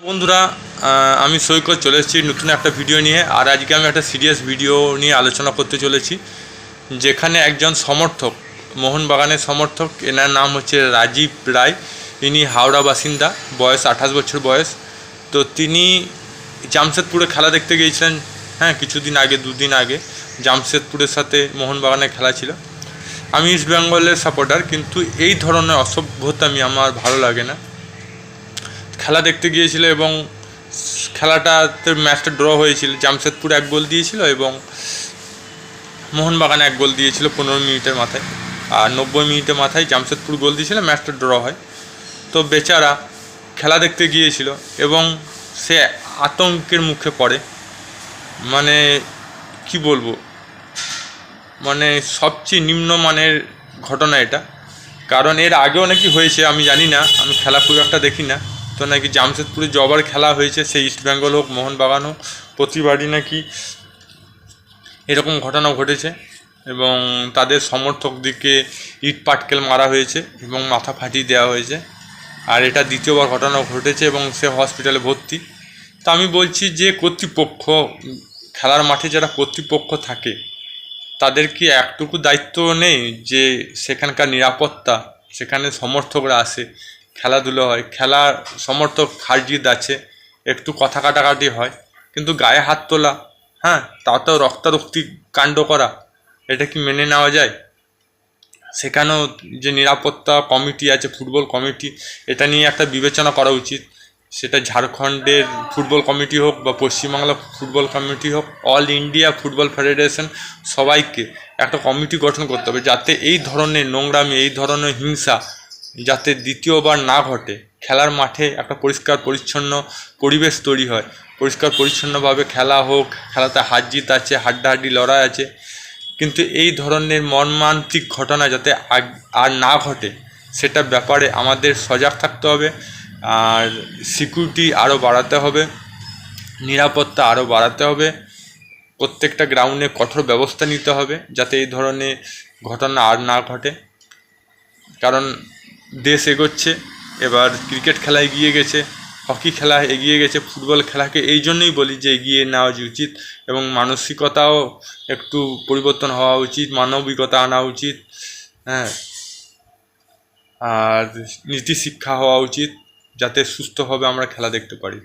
বন্ধুরা, আমি সৈকত চলে এসেছি নতুন একটা ভিডিও নিয়ে। আর আজকে আমি একটা সিরিয়াস ভিডিও নিয়ে আলোচনা করতে চলেছি, যেখানে একজন সমর্থক, মোহনবাগানের সমর্থক, এনার নাম হচ্ছে রাজীব রায়। ইনি হাওড়া বাসিন্দা, বয়স 28 বছর বয়স। তো তিনি জামশেদপুরে খেলা দেখতে গিয়েছিলেন। হ্যাঁ, কিছুদিন আগে, 2 দিন আগে জামশেদপুরের সাথে মোহনবাগানের খেলা ছিল। আমি ইস্ট বেঙ্গলের সাপোর্টার, কিন্তু এই ধরনের অসভ্যতামি আমার ভালো লাগে না। খেলা দেখতে গিয়েছিল এবং খেলাটাতে ম্যাচটা ড্র হয়েছিল। জামশেদপুর 1 গোল দিয়েছিল এবং মোহনবাগান 1 গোল দিয়েছিল 15 মিনিটের মাথায়। আর 90 মিনিটের মাথায় জামশেদপুর গোল দিয়েছিল, ম্যাচটা ড্র হয়। তো বেচারা খেলা দেখতে গিয়েছিল এবং সে আতঙ্কের মুখে পড়ে। মানে কি বলবো, মানে সবচেয়ে নিম্নমানের ঘটনা এটা। কারণ এর আগেও নাকি হয়েছে, আমি জানি না, আমি খেলা খুব একটা দেখি না। তো নাকি জামশেদপুরে যবার খেলা হয়েছে, সেই ইস্ট বেঙ্গল হোক, মোহনবাগান হোক, প্রতিবারই নাকি এরকম ঘটনা ঘটেছে এবং তাদের সমর্থকদেরকে ইট পাটকেল মারা হয়েছে এবং মাথা ফাটিয়ে দেওয়া হয়েছে। আর এটা দ্বিতীয়বার ঘটনা ঘটেছে এবং সে হসপিটালে ভর্তি। তো আমি বলছি যে কর্তৃপক্ষ, খেলার মাঠে যারা কর্তৃপক্ষ থাকে, তাদের কি একটুকু দায়িত্ব নেই যে সেখানকার নিরাপত্তা, সেখানে সমর্থকরা আসে, খেলাধুলো হয়, খেলার সমর্থক হারজিত আছে, একটু কথা কাটাকাটি হয়, কিন্তু গায়ে হাত তোলা, হ্যাঁ, তাতেও রক্তারক্তি কাণ্ড করা, এটা কি মেনে নেওয়া যায়? সেখানেও যে নিরাপত্তা কমিটি আছে, ফুটবল কমিটি, এটা নিয়ে একটা বিবেচনা করা উচিত। সেটা ঝাড়খণ্ডের ফুটবল কমিটি হোক বা পশ্চিমবাংলা ফুটবল কমিটি হোক, অল ইন্ডিয়া ফুটবল ফেডারেশন, সবাইকে একটা কমিটি গঠন করতে হবে, যাতে এই ধরনের নোংরামি, এই ধরনের হিংসা যাতে দ্বিতীয়বার না ঘটে। খেলার মাঠে একটা পরিষ্কার পরিচ্ছন্ন পরিবেশ তৈরি হয়, পরিষ্কার পরিচ্ছন্নভাবে খেলা হোক, খেলাতে হার জিত আছে, হাড্ডাহাড্ডি লড়াই আছে, কিন্তু এই ধরনের মর্মান্তিক ঘটনা যাতে আর না ঘটে, সেটা ব্যাপারে আমাদের সজাগ থাকতে হবে। আর সিকিউরিটি আরও বাড়াতে হবে, নিরাপত্তা আরও বাড়াতে হবে, প্রত্যেকটা গ্রাউন্ডে কঠোর ব্যবস্থা নিতে হবে যাতে এই ধরনের ঘটনা আর না ঘটে। কারণ দেশ এগোচ্ছে, এবার ক্রিকেট খেলা এগিয়ে গেছে, হকি খেলা এগিয়ে গেছে, ফুটবল খেলাকে এই জন্যই বলি যে এগিয়ে নেওয়া উচিত এবং মানসিকতাও একটু পরিবর্তন হওয়া উচিত, মানবিকতা আনা উচিত, হ্যাঁ, আর নীতি শিক্ষা হওয়া উচিত, যাতে সুস্থভাবে আমরা খেলা দেখতে পারি।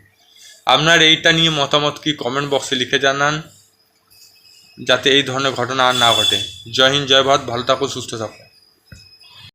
আপনার এইটা নিয়ে মতামত কি কমেন্ট বক্সে লিখে জানান, যাতে এই ধরনের ঘটনা আর না ঘটে। জয় হিন্দ, জয় ভারত, ভালো থাকো, সুস্থ থাকো।